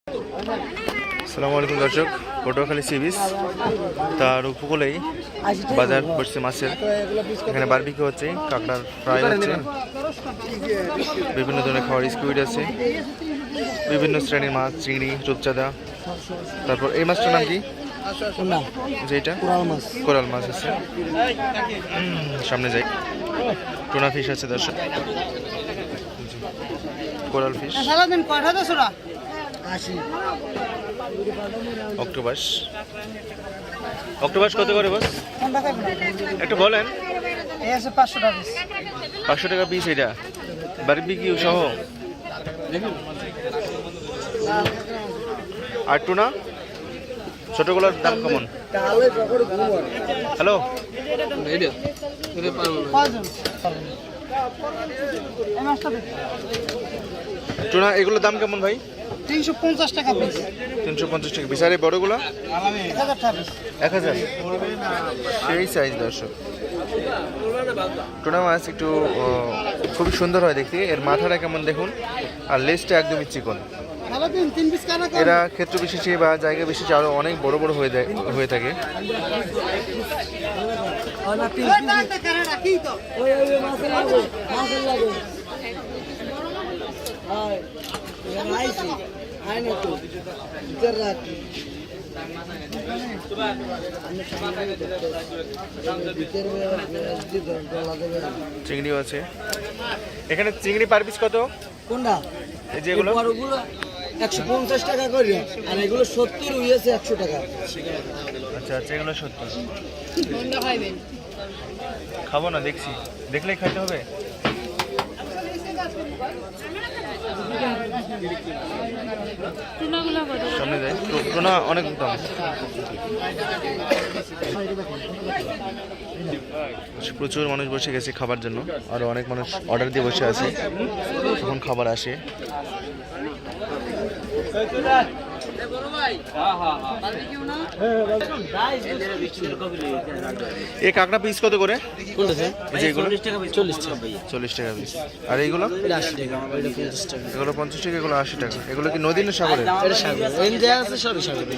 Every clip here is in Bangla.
আসসালামু আলাইকুম দর্শক, পটুয়াখালী সি বিচ তার উপকূলেই বাজার বসছে মাছের। এখানে বারবিকিউ হচ্ছে, কাঁকড়ার ফ্রাই হচ্ছে, বিভিন্ন ধরনের খাবার, স্কুইড আছে, বিভিন্ন শ্রেণীর মাছ, চিংড়ি, রূপচাঁদা। তারপর এই মাছটার নাম কি? যেটা কোরাল মাছ আছে। সামনে যাই, টুনা ফিশ আছে দর্শক, কোরাল ফিশ, অক্টোপাস। অক্টোপাস কত করে বস? একটু বলেন। 500 টাকা পিস এটা, বারবিকিউ সহ। আর টুনা ছোটগুলোর দাম কেমন? হ্যালো, টুনা এগুলোর দাম কেমন ভাই? 350 টাকা পিস। 350 টাকা পিস। আর এই বড়গুলো 1000। সেই সাইজ দর্শক। টুনা মাছ একটু খুবই সুন্দর হয় দেখতে। এর মাথাটা কেমন দেখুন, আর লেজটা একদমই চিকন। এরা ক্ষেত্র বিশেষে বা জায়গা বিশেষে আরো অনেক বড় বড় হয়ে থাকে। চিংড়িও আছে এখানে। চিংড়ি পার পিস কত? কোনটা? এই যে এগুলো 150 টাকা করে, আর এগুলো 70 হইছে 100 টাকা। আচ্ছা আচ্ছা, এগুলো 70। কোনটা খাইবেন? খাবো না, দেখছি, দেখলেই খাইতে হবে। সামনে যাই, টুনা অনেক দাম। প্রচুর মানুষ বসে গেছে খাবার জন্য, আরো অনেক মানুষ অর্ডার দিয়ে বসে আছে, তখন খাবার আসে। এই কাঁকড়া পিস কত করে? 40 টাকা পিস। আর এইগুলো? এগুলো 50 টাকা, এগুলো 80 টাকা। এগুলো কি নদী না সাগরের?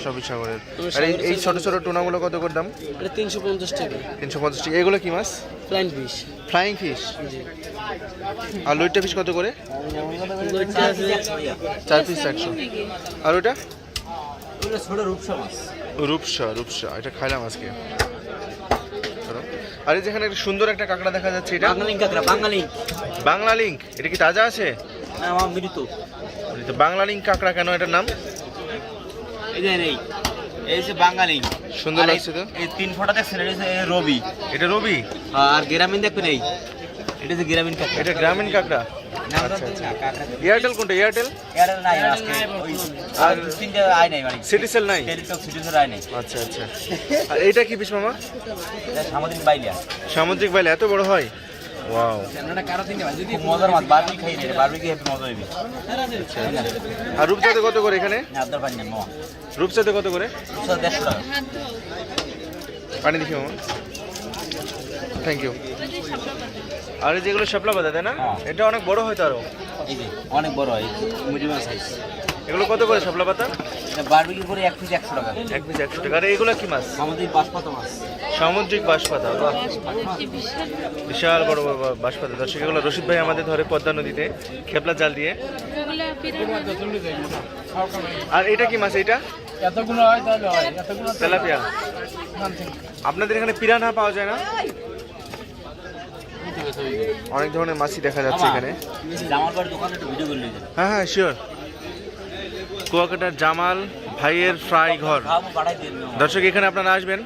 সবই সাগরের। আর এই ছোট ছোট টুনাগুলো কত করে দাম? 350 টাকা। 350 টাকা। এগুলো কি মাছ? Flying fish. আর লইট্টা ফিশ কত করে? 4 পিস 100। আর ওটা রূপসা, এটা খাইলাম আজকে। আর এই যেখানে একটা সুন্দর একটা কাঁকড়া দেখা যাচ্ছে, এটা বাংলা লিঙ্ক। এটা কি তাজা আছে? বাংলা লিঙ্ক কাঁকড়া কেন এটার নাম? এই যে বাঙালি সুন্দর লাগছে তো। এই 3 ফোঁটা দেখছেন, রবি। এটা রবি। আর গ্রামীণ দেখবেন, এটা যে গ্রামীণ কাঁকড়া। এটা গ্রামীণ কাঁকড়া। আচ্ছা আচ্ছা। এয়ারটেল কোনটা? এয়ারটেল নাই আজকে। আর তিনটা আই নাই, মানে সিটিসেল নাই। সিটিসেল আই নাই। আচ্ছা আচ্ছা। আর এইটা কি পিস মামা? এটা সামুদ্রিক বাইলা। সামুদ্রিক বাইলা এত বড় হয়? ওয়াও, খুব মজার মাছ। বারবি খাই রে, বারবি খেয়ে মজা হইবে। আর রূপচাঁদা কত করে এখানে? আপনার পানি নেন। রূপচাঁদা কত করে? 150 টাকা। পানি দেখি মামা, থ্যাংক ইউ। আর এই যেগুলো শাপলা পাতা, তাই না? এটা অনেক বড় হয় তো আরো। এই যে অনেক বড় হয়, মিডিয়াম সাইজ। এগুলো কত করে শাপলা পাতা? এটা বারবিকিউ করে 1 পিস 100 টাকা। 1 পিস 100 টাকা। আর এগুলো কি মাছ? সামুদ্রিক বাঁশপাতা মাছ। সামুদ্রিক বাঁশপাতা, বিশাল বড় বড় বাঁশপাতা দর্শক। এগুলো রশিদ ভাই আমাদের ধরে পদ্মা নদীতে খেপলা জাল দিয়ে। আর এটা কি মাছ? এটা তেলাপিয়া। আপনাদের এখানে পিরানহা পাওয়া যায় না? অনেক ধরনের মাছই দেখা যাচ্ছে এখানে। হ্যাঁ হ্যাঁ, শিওর। কুয়াকাটার জামাল ভাইয়ের ফ্রাই ঘর দর্শক, এখানে আপনারা আসবেন,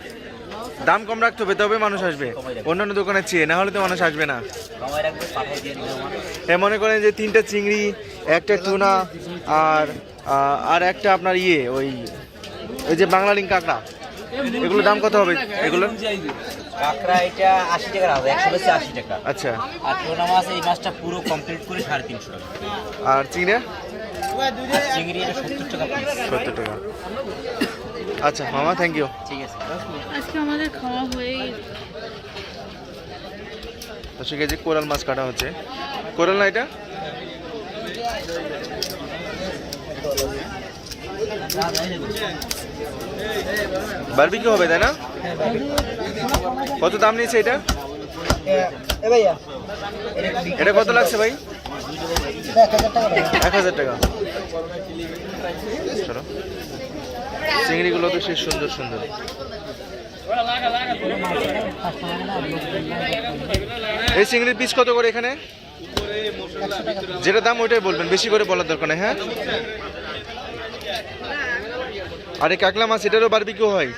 দাম কম রাখতে হবে, তবে মানুষ আসবে। অন্যান্য দোকানে চেয়ে না হলে তো মানুষ আসবে না। মনে করেন যে 3টা চিংড়ি, একটা টুনা, আর একটা আপনার ওই যে বাংলা লিঙ্ক কাঁকড়া, এগুলো দাম কত হবে? এগুলো কাঁকড়া এটা 80 টাকা আছে, 180 টাকা। আচ্ছা। আর টুনা মাছ এই মাছটা পুরো কমপ্লিট করে 350 টাকা। আর চিংড়ি? চিংড়ি এটা 70 টাকা পিস। 70 টাকা। আচ্ছা মামা, থ্যাংক ইউ। ঠিক আছে, আজকে আমাদের খাওয়া হয়ে দর্শক, এই যে কোরাল মাছ কাটা হচ্ছে। কোরাল না এটা? বারবিকিউ হবে তাই না? কত দাম নিয়েছে এটা? ভাইয়া এটা কত লাগছে ভাই? 1000 টাকা। চলো, চিংড়িগুলো তো সেই সুন্দর সুন্দর। এই চিংড়ির পিস কত করে এখানে? যেটা দাম ওইটাই বলবেন, বেশি করে বলার দরকার নেই। হ্যাঁ, আর এই কাকলা মাছ এটারও বারবিকিউ হয়,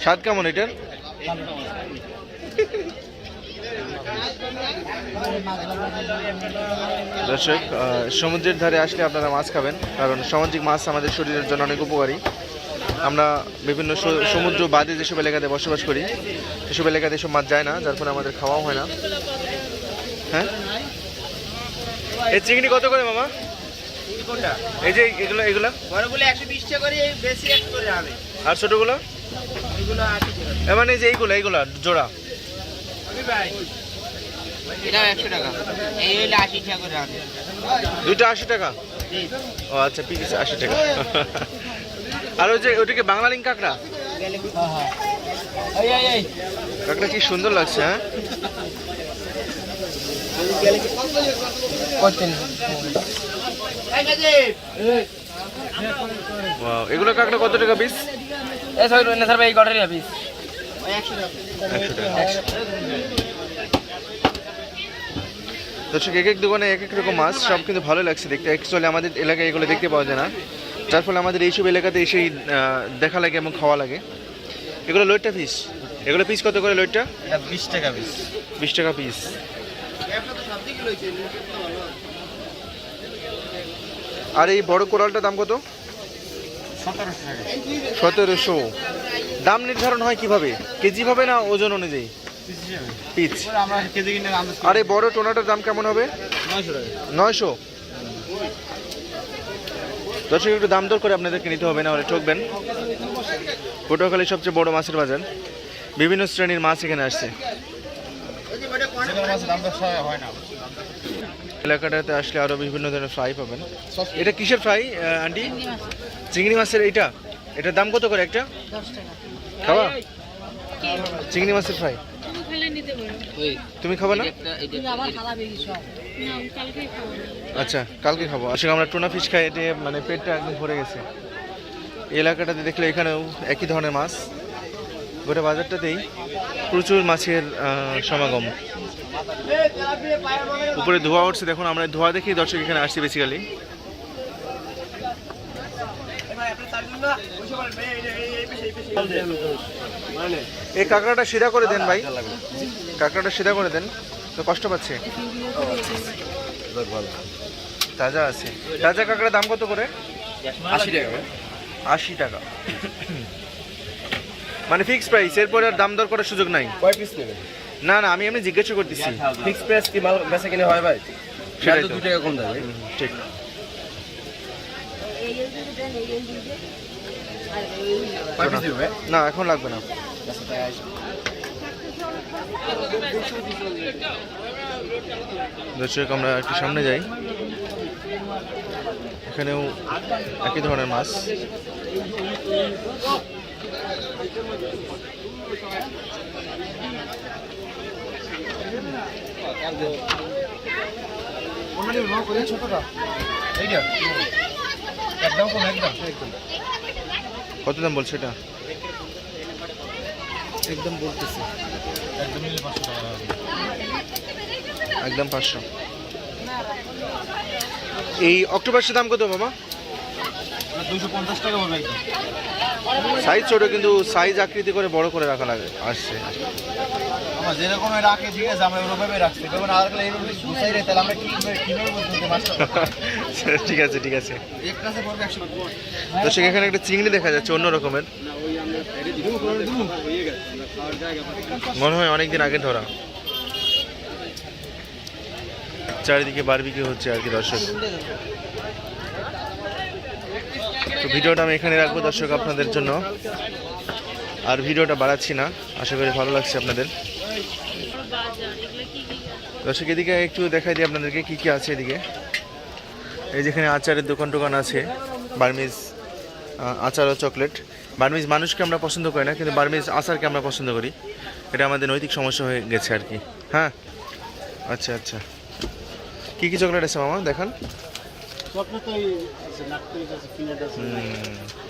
স্বাদ কেমন এটার? দর্শক, সমুদ্রের ধারে আসলে আপনারা মাছ খাবেন, কারণ সামুদ্রিক মাছ আমাদের শরীরের জন্য অনেক উপকারী। আমরা বিভিন্ন সমুদ্র বাদে যেসব এলাকাতে বসবাস করি সেসব এলাকাতে এসব মাছ যায় না, যার ফলে আমাদের খাওয়াও হয় না। হ্যাঁ, এই চিংড়ি কত করে মামা? এই যে এগুলো এগুলো বড়গুলো 120 টাকা করে, বেশি 100 করে হবে। আর ছোটগুলো? এগুলো 80 টাকা। মানে যে এইগুলো জোড়া ভাই এটাও 100 টাকা, এই হলো 80 টাকা করে হবে। দুইটা 80 টাকা? ও আচ্ছা, পিস 80 টাকা। আর ওই যে ওইটাকে বাংলা লিঙ্ক কাঁকড়া, কাঁকড়া কি সুন্দর লাগছে। হ্যাঁ, ওয়াও, এগুলো কাঁকড়া কত টাকা পিস? এই সরি না স্যার ভাই, এই গড়ের পিস 100 টাকা। দর্শক, এক এক দোকানে এক এক রকম মাছ, সব কিন্তু ভালো লাগছে দেখতে। অ্যাকচুয়ালি আমাদের এলাকায় এগুলো দেখতে পাওয়া যায় না, যার ফলে আমাদের এইসব এলাকাতে এসেই দেখা লাগে এবং খাওয়া লাগে। এগুলো লইট্টা পিস, এগুলো পিস কত করে লইট্টা? 20 টাকা পিস। 20 টাকা পিস। আর এই বড় কোরালটার দাম কত? 1700। দাম নির্ধারণ হয় কিভাবে? কেজি ভাবে না ওজন অনুযায়ী? পিস। আর এই বড় টোনাটার দাম কেমন হবে? 900। দর্শক, একটু দাম দর করে আপনাদেরকে নিতে হবে, না হলে ঠকবেন। পটুয়াখালীর সবচেয়ে বড় মাছের বাজার, বিভিন্ন শ্রেণীর মাছ এখানে আসছে। এলাকাটাতে আসলে আরো বিভিন্ন ধরনের ফ্রাই পাবেন। এটা কিসের ফ্রাই আন্টি? চিংড়ি মাছের। এটার দাম কত করে একটা? 10 টাকা। খাওয়া চিংড়ি মাছের ফ্রাই তুমি খেলে নিতে পারো। তুমি খাবে না? আবার খাওয়াবে কি সব? না, কালকেই খাবো। আচ্ছা, কালকে খাবো। আসলে আমরা টুনা ফিশ খাই, এতে মানে পেটটা একদম ভরে গেছে। এই এলাকাটাতে দেখলে এখানেও একই ধরনের মাছ, গোটা বাজারটাতেই প্রচুর মাছের সমাগম। উপরে ধোয়া উঠছে, দেখুন। আমরা ধোয়া দেখেই দর্শক এখানে আসছি বেসিক্যালি। এই কাঁকড়াটা সিধা করে দেন ভাই, কাঁকড়াটা সিধা করে দেন, তো কষ্ট পাচ্ছে। তাজা আছে। তাজা কাঁকড়ার দাম কত করে? 80 টাকা। 80 টাকা মানে ফিক্স প্রাইস, এরপরে আর দাম দর করার সুযোগ নাই? কয় পিস নেবেন? না না, আমি জিজ্ঞাসা করতেছি। ফিক্স প্রাইস কি মাল বেচা কিনে হয় ভাই? সেটাই তো। 2 টাকা কম দেবে। ঠিক। কয় পিস দিবে? না, এখন লাগবে না। দর্শক, আমরা একটু সামনে যাই, এখানেও একই ধরনের মাছ। ছোটটা এইটা একদম কম, একদম কত দাম বলছে এটা? একদম বলতেছি একদম 500। এই অক্টোপাসের দাম কত বাবা? 250 টাকা হবে। সাইজ ছোট, কিন্তু সাইজ আকৃতি করে বড় করে রাখা লাগে আসছে। আমরা যেরকম রাখে, ঠিক আছে, আমরা ওরকমই রাখছি। যখন আর এইরকম গুছাই রে, তাহলে আমরা কিভাবে বুঝতে মাছটা? ঠিক আছে, ঠিক আছে। একটা আছে পড়বে 100 টাকা। তো সেখানে একটা চিংড়ি দেখা যাচ্ছে অন্য রকমের, মনে হয় অনেকদিন আগে ধরা। চারিদিকে বারবিকিউ হচ্ছে আর কি দর্শক। তো ভিডিওটা আমি এখানে রাখবো দর্শক আপনাদের জন্য, আর ভিডিওটা বাড়াচ্ছি না। আশা করি ভালো লাগছে আপনাদের। দর্শক, এদিকে একটু দেখাই দিই আপনাদেরকে কি কি আছে এদিকে। এই যেখানে আচারের দোকান টোকান আছে, বার্মিজ আচার ও চকলেট। বার্মিজ মানুষকে আমরা পছন্দ করি না, কিন্তু বার্মিজ আচারকে আমরা পছন্দ করি। এটা আমাদের নৈতিক সমস্যা হয়ে গেছে আর কি। হ্যাঁ, আচ্ছা আচ্ছা। কী কী চকলেট আছে মামা দেখান।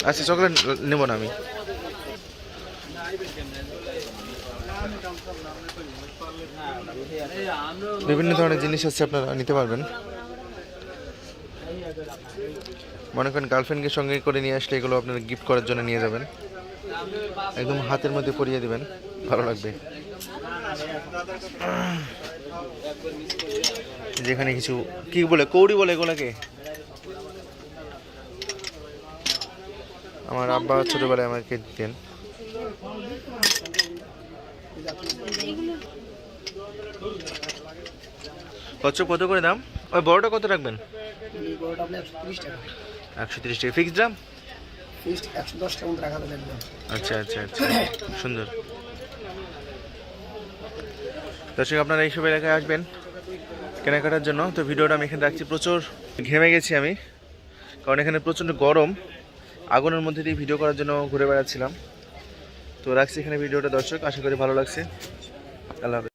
আচ্ছা, চকলেট নেব না আমি। বিভিন্ন ধরনের জিনিস আছে, আপনারা নিতে পারবেন। মনে করেন গার্লফ্রেন্ডকে সঙ্গে করে নিয়ে আসলে এগুলো আপনারা গিফট করার জন্য নিয়ে যাবেন, একদম হাতের মধ্যে পরিয়ে দিবেন, ভালো লাগবে। যেখানে কিছু কি বলে, কৌড়ি বলে এগুলোকে। আমার আব্বা ছোটবেলায় আমাকে দিতেন। কচ্ছপ কত করে দাম? ওই বড়টা কত রাখবেন? 130 টাকা ফিক্সড দাম। আচ্ছা আচ্ছা আচ্ছা, সুন্দর। দর্শক, আপনারা এইসব এলাকায় আসবেন কেনাকাটার জন্য। তো ভিডিওটা আমি এখানে রাখছি। প্রচুর ঘেমে গেছি আমি, কারণ এখানে প্রচণ্ড গরম। আগুনের মধ্যে দিয়ে ভিডিও করার জন্য ঘুরে বেড়াচ্ছিলাম। তো রাখছি এখানে ভিডিওটা দর্শক, আশা করি ভালো লাগছে। আল্লাহ হাফেজ।